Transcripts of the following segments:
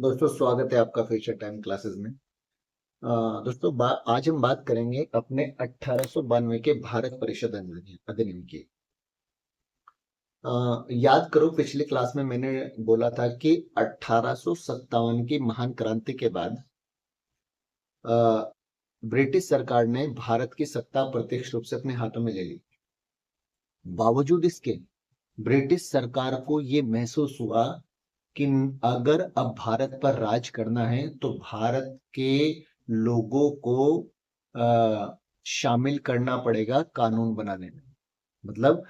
दोस्तों स्वागत है आपका फ्यूचर टाइम क्लासेस में। दोस्तों आज हम बात करेंगे अपने 1892 के भारत परिषद अधिनियम की। याद करो पिछली क्लास में मैंने बोला था कि 1857 की महान क्रांति के बाद अ, ब्रिटिश सरकार ने भारत की सत्ता प्रत्यक्ष रूप से अपने हाथों में ले ली। बावजूद इसके ब्रिटिश सरकार को ये महसूस हुआ कि अगर अब भारत पर राज करना है तो भारत के लोगों को शामिल करना पड़ेगा कानून बनाने में। मतलब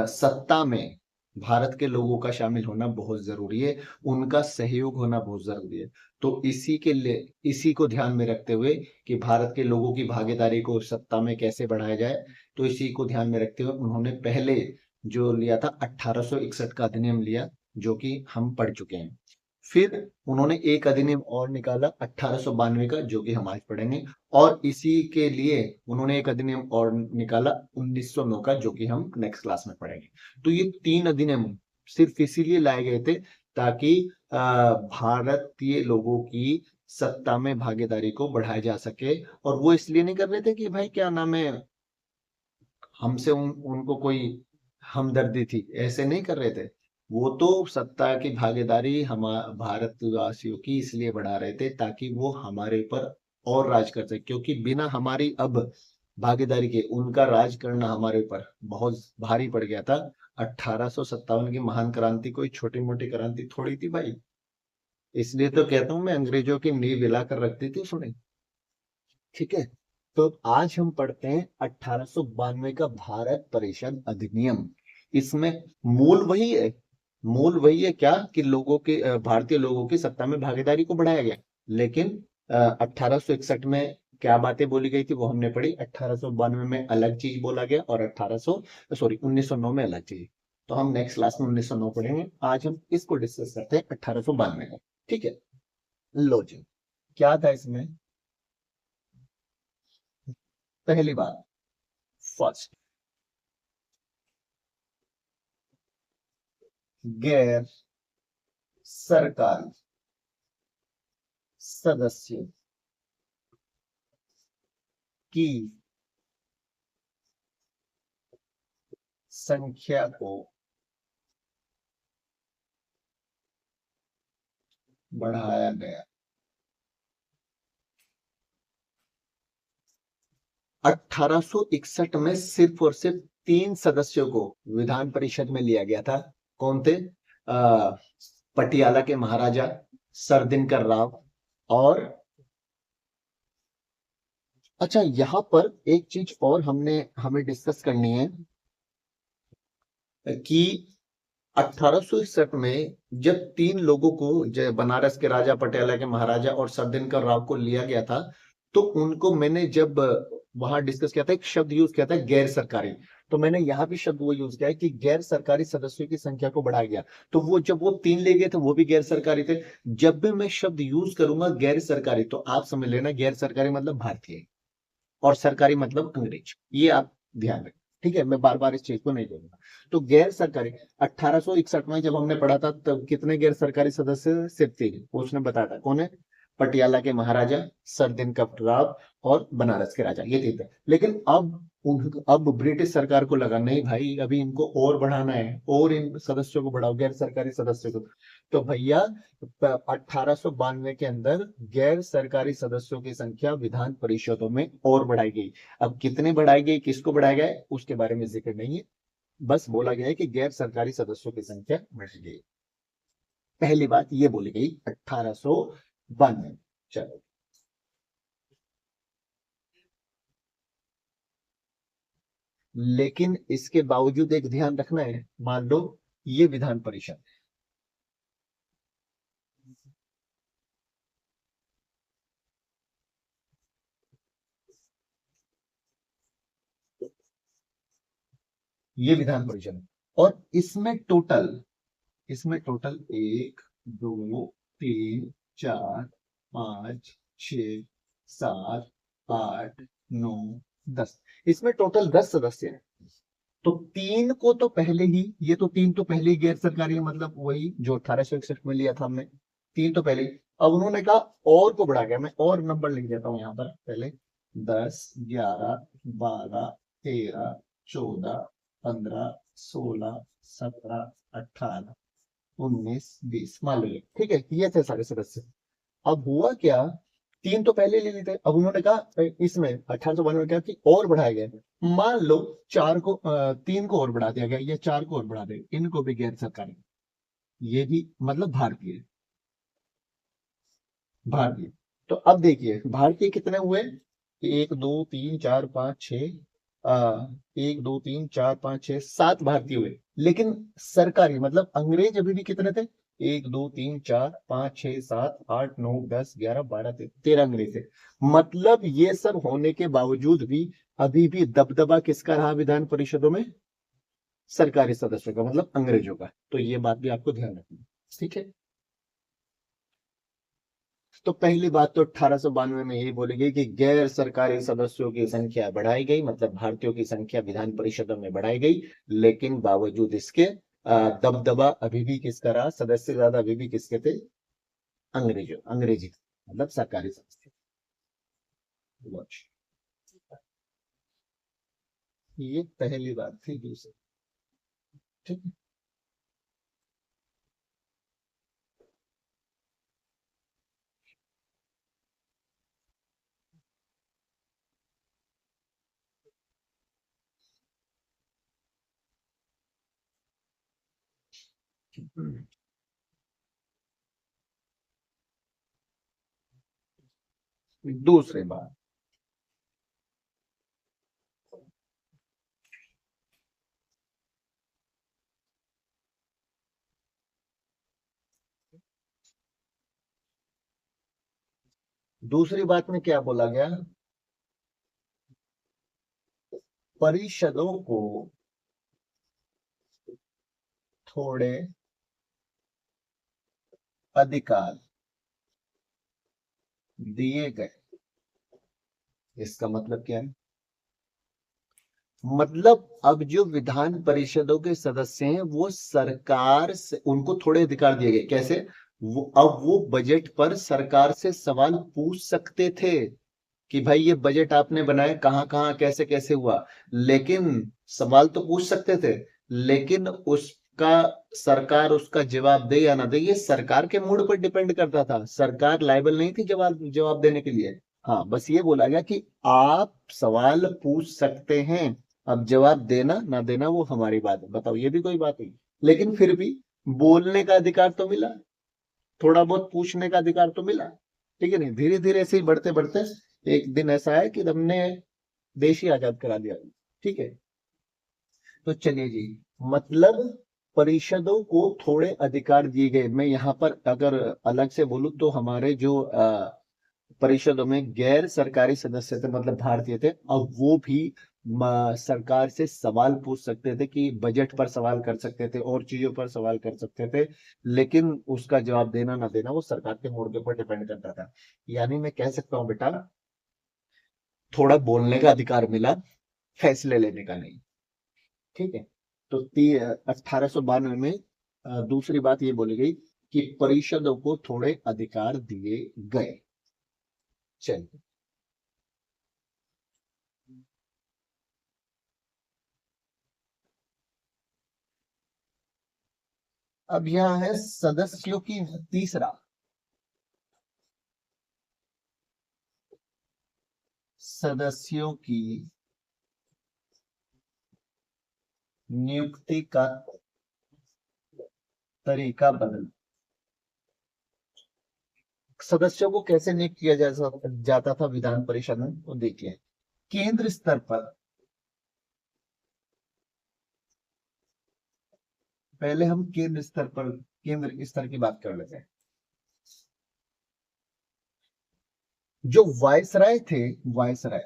सत्ता में भारत के लोगों का शामिल होना बहुत जरूरी है, उनका सहयोग होना बहुत जरूरी है। तो इसी को ध्यान में रखते हुए कि भारत के लोगों की भागीदारी को सत्ता में कैसे बढ़ाया जाए, तो इसी को ध्यान में रखते हुए उन्होंने पहले जो लिया था 1861 का अधिनियम लिया, जो कि हम पढ़ चुके हैं। फिर उन्होंने एक अधिनियम और निकाला 1892 का, जो कि हम आज पढ़ेंगे। और इसी के लिए उन्होंने एक अधिनियम और निकाला 1909 का, जो कि हम नेक्स्ट क्लास में पढ़ेंगे। तो ये तीन अधिनियम सिर्फ इसीलिए लाए गए थे ताकि भारतीय लोगों की सत्ता में भागीदारी को बढ़ाया जा सके। और वो इसलिए नहीं कर रहे थे कि भाई क्या नाम है, हमसे उनको कोई हमदर्दी थी, ऐसे नहीं कर रहे थे। वो तो सत्ता की भागीदारी हम भारतवासियों की इसलिए बढ़ा रहे थे ताकि वो हमारे ऊपर और राज कर सके, क्योंकि बिना हमारी अब भागीदारी के उनका राज करना हमारे ऊपर बहुत भारी पड़ गया था। 1857 की महान क्रांति कोई छोटी मोटी क्रांति थोड़ी थी भाई। इसलिए तो कहता हूं मैं, अंग्रेजों की नींव हिलाकर रखती थी उसने। ठीक है। तो आज हम पढ़ते हैं 1892 का भारत परिषद अधिनियम। इसमें मूल वही है, मूल वही है क्या कि लोगों के भारतीय लोगों की सत्ता में भागीदारी को बढ़ाया गया। लेकिन 1861 में क्या बातें बोली गई थी वो हमने पढ़ी। 1892 में अलग चीज बोला गया और 1909 में अलग चीज। तो हम नेक्स्ट क्लास में 1909 पढ़ेंगे। आज हम इसको डिस्कस करते हैं 1892 का। ठीक है। लो जी, क्या था इसमें। पहली बात, फर्स्ट, गैर सरकारी सदस्यों की संख्या को बढ़ाया गया। 1861 में सिर्फ और सिर्फ 3 सदस्यों को विधान परिषद में लिया गया था। कौन थे? पटियाला के महाराजा सर दिनकर राव। और अच्छा, यहां पर एक चीज और हमें डिस्कस करनी है कि 1861 में जब 3 लोगों को, बनारस के राजा, पटियाला के महाराजा और सरदिनकर राव को लिया गया था, तो उनको मैंने जब वहां डिस्कस किया था, एक शब्द यूज किया था, गैर सरकारी। तो मैंने यहाँ भी शब्द वो यूज किया है कि गैर सरकारी सदस्यों की संख्या को बढ़ाया गया। तो वो जब वो 3 ले गए थे वो भी गैर सरकारी थे। जब भी मैं शब्द यूज करूंगा गैर सरकारी, तो आप समझ लेना गैर सरकारी मतलब भारतीय, और सरकारी मतलब अंग्रेज। ये आप ध्यान रखें। ठीक है, मैं बार बार इस चीज को नहीं बोलूंगा। तो गैर सरकारी, 1861 में जब हमने पढ़ा था तब कितने गैर सरकारी सदस्य? सिर्फ 3। उसने बताया था कौन है? पटियाला के महाराजा, सर दिनकर राव और बनारस के राजा, ये 3 थे। लेकिन अब ब्रिटिश सरकार को लगा नहीं भाई, अभी इनको और बढ़ाना है, और इन सदस्यों को बढ़ाओ, गैर सरकारी सदस्यों को। तो भैया 1892 के अंदर गैर सरकारी सदस्यों की संख्या विधान परिषदों में और बढ़ाई गई। अब कितने बढ़ाई गई, किसको बढ़ाया गया है, उसके बारे में जिक्र नहीं है। बस बोला गया है कि गैर सरकारी सदस्यों की संख्या बढ़ गई। पहली बात ये बोली गई 1892। चलो, लेकिन इसके बावजूद एक ध्यान रखना है। मान लो ये विधान परिषद, ये विधान परिषद है, और इसमें टोटल 1 2 3 4 5 6 7 8 9 10, इसमें टोटल 10 सदस्य हैं। तो 3 तो पहले ही गैर सरकारी है, मतलब वही जो 1861 में लिया था हमने। 3 तो पहले ही। अब उन्होंने कहा और को बढ़ा गया, मैं और नंबर लिख देता हूं यहाँ पर पहले, 10, 11, 12, 13, 14, 15, 16, 17, 18, 19, 20 मान लो, ठीक है, ये थे सारे सदस्य। अब हुआ क्या, तीन तो पहले ले लेते, अब उन्होंने कहा इसमें 1892 में क्या कि और बढ़ाया गया, मान लो चार को तीन को और बढ़ा दिया गया या चार को और बढ़ा दिया, इनको भी गैर सरकारी, ये भी मतलब भारतीय, भारतीय। तो अब देखिए भारतीय कितने हुए, एक दो तीन चार पाँच छः, एक दो तीन चार पाँच छः सात भारतीय हुए, लेकिन सरकारी मतलब अंग्रेज अभी भी कितने थे, एक दो तीन चार पाँच छः सात आठ नौ 10 11 12 13 अंग्रेज थे। मतलब ये सब होने के बावजूद भी अभी भी दबदबा किसका रहा विधान परिषदों में, सरकारी सदस्यों का, मतलब अंग्रेजों का। तो ये बात भी आपको ध्यान रखनी है, ठीक है। तो पहली बात तो 1892 में यही बोली गई कि गैर सरकारी सदस्यों की संख्या बढ़ाई गई, मतलब भारतीयों की संख्या विधान परिषदों में बढ़ाई गई, लेकिन बावजूद इसके दबदबा अभी भी किसका रहा, सदस्य ज्यादा अभी भी किसके थे, अंग्रेजों, अंग्रेजी, मतलब सरकारी सदस्य। ये पहली बात थी। दूसरी, ठीक है। दूसरी बात, दूसरी बात में क्या बोला गया, परिषदों को थोड़े अधिकार दिए गए। इसका मतलब क्या है, मतलब अब जो विधान परिषदों के सदस्य हैं वो सरकार से उनको थोड़े अधिकार दिए गए, कैसे, वो अब वो बजट पर सरकार से सवाल पूछ सकते थे कि भाई ये बजट आपने बनाया कहाँ कहाँ कैसे कैसे हुआ, लेकिन सवाल तो पूछ सकते थे, लेकिन उसका सरकार उसका जवाब दे या ना दे ये सरकार के मूड पर डिपेंड करता था, सरकार लायबल नहीं थी जवाब जवाब देने के लिए। हाँ, बस ये बोला गया कि आप सवाल पूछ सकते हैं, अब जवाब देना ना देना वो हमारी बात है, बताओ ये भी कोई बात हुई, लेकिन फिर भी बोलने का अधिकार तो मिला, थोड़ा बहुत पूछने का अधिकार तो मिला, ठीक है नहीं, धीरे धीरे ऐसे ही बढ़ते बढ़ते एक दिन ऐसा है कि हमने देश ही आजाद करा दिया, ठीक है। तो चलिए जी, मतलब परिषदों को थोड़े अधिकार दिए गए, मैं यहाँ पर अगर अलग से बोलूं तो हमारे जो परिषदों में गैर सरकारी सदस्य थे मतलब भारतीय थे, अब वो भी सरकार से सवाल पूछ सकते थे कि बजट पर सवाल कर सकते थे और चीजों पर सवाल कर सकते थे, लेकिन उसका जवाब देना ना देना वो सरकार के मूड के ऊपर डिपेंड करता था। यानी मैं कह सकता हूँ बेटा, थोड़ा बोलने का अधिकार मिला, फैसले लेने का नहीं, ठीक है। तो 1892 में दूसरी बात ये बोली गई कि परिषदों को थोड़े अधिकार दिए गए। चलिए, अब यहाँ है सदस्यों की, तीसरा, सदस्यों की नियुक्ति का तरीका बदल, सदस्यों को कैसे नियुक्त किया जाता था विधान परिषद में, तो देखिए केंद्र स्तर पर, पहले हम केंद्र स्तर पर, केंद्र स्तर की बात कर लेते हैं। जो वायसराय थे, वायसराय,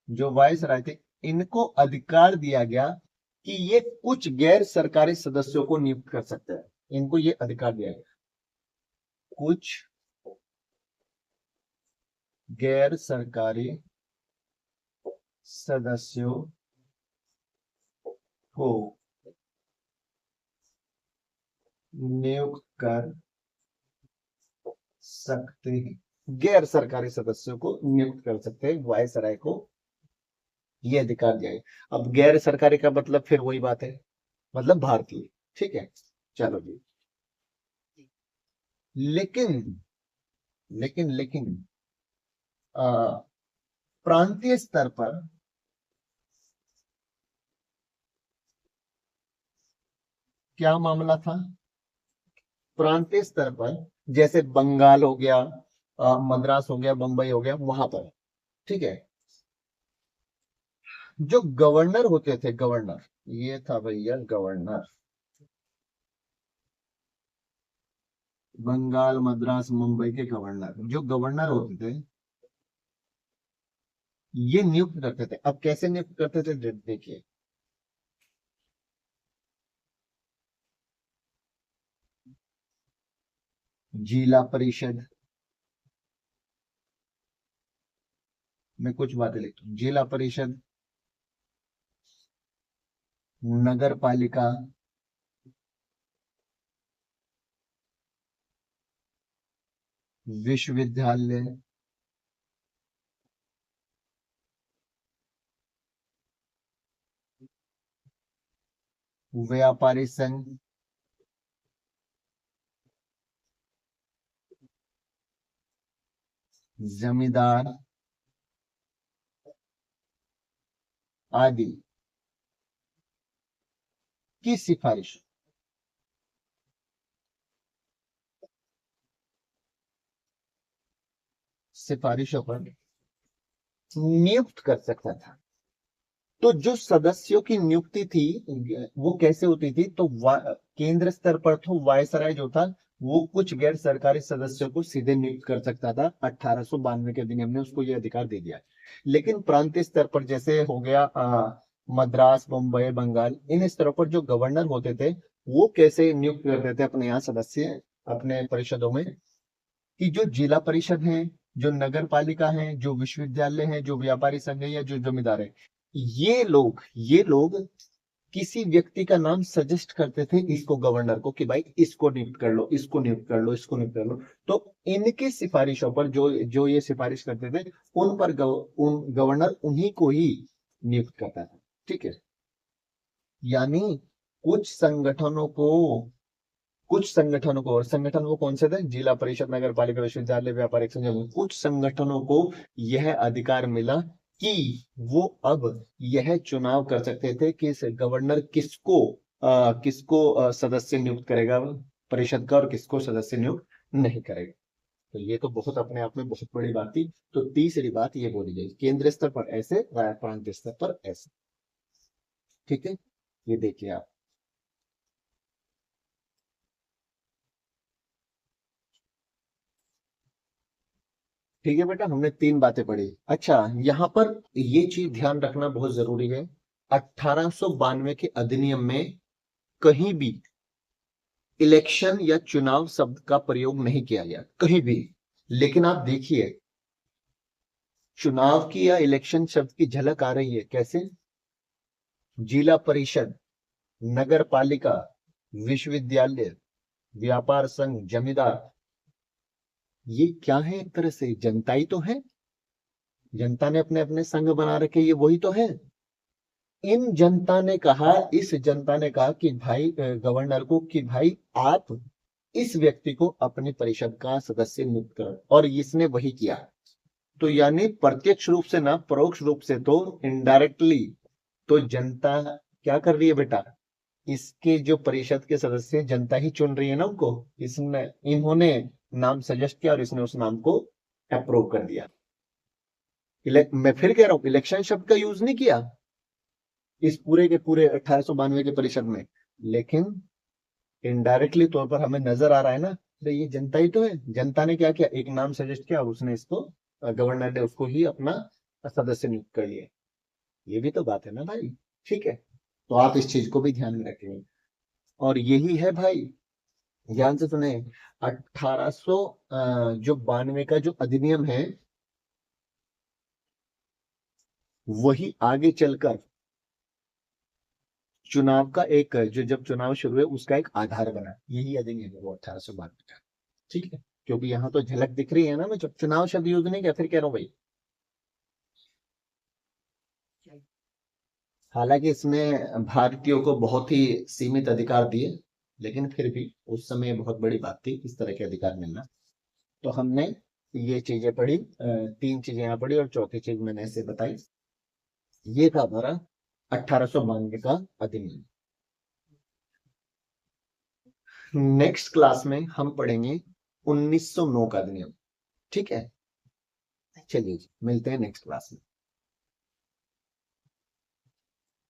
जो वायसराय थे, इनको अधिकार दिया गया कि ये कुछ गैर सरकारी सदस्यों को नियुक्त कर सकते हैं, इनको ये अधिकार दिया गया, कुछ गैर सरकारी सदस्यों को नियुक्त कर सकते हैं, गैर सरकारी सदस्यों को नियुक्त कर सकते हैं, वायसराय को ये अधिकार दिया है। अब गैर सरकारी का मतलब फिर वही बात है, मतलब भारतीय। ठीक है, चलो जी। लेकिन लेकिन आ, प्रांतीय स्तर पर क्या मामला था? प्रांतीय स्तर पर जैसे बंगाल हो गया, मद्रास हो गया, बंबई हो गया, वहां पर, ठीक है, जो गवर्नर होते थे, गवर्नर, ये था भैया गवर्नर, बंगाल, मद्रास, मुंबई के गवर्नर, जो गवर्नर होते थे, ये नियुक्त करते थे। अब कैसे नियुक्त करते थे, देखिए, जिला परिषद में कुछ बातें लिखता हूँ, जिला परिषद, नगर पालिका, विश्वविद्यालय, व्यापारी संघ, जमींदार आदि की सिफारिशों पर नियुक्त कर सकता था। तो जो सदस्यों की नियुक्ति थी वो कैसे होती थी, तो केंद्र स्तर पर तो वायसराय जो था वो कुछ गैर सरकारी सदस्यों को सीधे नियुक्त कर सकता था। 1892 के अधिनियम ने उसको ये अधिकार दे दिया। लेकिन प्रांतीय स्तर पर जैसे हो गया मद्रास, मुंबई, बंगाल, इन स्तरों पर जो गवर्नर होते थे वो कैसे नियुक्त करते थे अपने यहाँ सदस्य, अपने परिषदों में, कि जो जिला परिषद है, जो नगर पालिका है, जो विश्वविद्यालय है, जो व्यापारी संघ है, या जो जमींदार है, ये लोग किसी व्यक्ति का नाम सजेस्ट करते थे इसको, गवर्नर को, कि भाई इसको नियुक्त कर लो, इसको नियुक्त कर लो, इसको नियुक्त कर लो। तो इनकी सिफारिशों पर जो जो ये सिफारिश करते थे, उन पर उन गवर्नर उन्हीं को ही नियुक्त करता था। ठीक है, यानी कुछ संगठनों को कुछ संगठनों को, और संगठन वो कौन से थे, जिला परिषद, नगर पालिका, विश्वविद्यालय, व्यापारिक संघ, कुछ संगठनों को यह अधिकार मिला कि वो अब यह चुनाव कर सकते थे कि गवर्नर किसको सदस्य नियुक्त करेगा परिषद का, और किसको सदस्य नियुक्त नहीं करेगा। तो ये तो बहुत अपने आप में बहुत बड़ी बात थी। तो तीसरी बात ये बोली गई, केंद्र स्तर पर ऐसे, प्रांतीय स्तर पर ऐसे। ठीक है, ये देखिए आप। ठीक है बेटा, हमने तीन बातें पढ़ी। अच्छा, यहाँ पर ये चीज ध्यान रखना बहुत जरूरी है, 1892 के अधिनियम में कहीं भी इलेक्शन या चुनाव शब्द का प्रयोग नहीं किया गया, कहीं भी। लेकिन आप देखिए, चुनाव की या इलेक्शन शब्द की झलक आ रही है कैसे, जिला परिषद, नगर पालिका, विश्वविद्यालय, व्यापार संघ, जमींदार, ये क्या है, एक तरह से जनता ही तो है। जनता ने अपने अपने संघ बना रखे, ये वही तो है। इस जनता ने कहा कि भाई, गवर्नर को, कि भाई आप इस व्यक्ति को अपनी परिषद का सदस्य नियुक्त करो, और इसने वही किया। तो यानी प्रत्यक्ष रूप से ना, परोक्ष रूप से, तो इनडायरेक्टली, तो जनता क्या कर रही है बेटा, इसके जो परिषद के सदस्य हैं, जनता ही चुन रही है ना उनको। इसने इन्होंने नाम सजेस्ट किया और इसने उस नाम को अप्रूव कर दिया। मैं फिर कह रहा हूं, इलेक्शन शब्द का यूज नहीं किया इस पूरे के पूरे 1892 के परिषद में, लेकिन इनडायरेक्टली तौर पर हमें नजर आ रहा है ना, तो ये जनता ही तो है। जनता ने क्या किया, एक नाम सजेस्ट किया और उसने इसको, गवर्नर ने उसको ही अपना सदस्य नियुक्त कर लिया। ये भी तो बात है ना भाई। ठीक है, तो आप इस चीज को भी ध्यान में रखेंगे। और यही है भाई, ध्यान से सुने, 1800 जो 92 का जो अधिनियम है, वही आगे चलकर चुनाव का एक जो जब चुनाव शुरू हुए उसका एक आधार बना, यही अधिनियम है वो 1852 का। ठीक है, क्योंकि यहाँ तो झलक दिख रही है ना, मैं जब चुनाव शब्द यूज नहीं किया फिर कह रहा हूँ भाई। हालांकि इसमें भारतीयों को बहुत ही सीमित अधिकार दिए, लेकिन फिर भी उस समय बहुत बड़ी बात थी इस तरह के अधिकार मिलना। तो हमने ये चीजें पढ़ी, तीन चीजें यहाँ पढ़ी और चौथी चीज मैंने ऐसे बताई। ये था हमारा 1892 का अधिनियम। नेक्स्ट क्लास में हम पढ़ेंगे 1909 का अधिनियम। ठीक है, चलिए जी मिलते हैं नेक्स्ट क्लास में।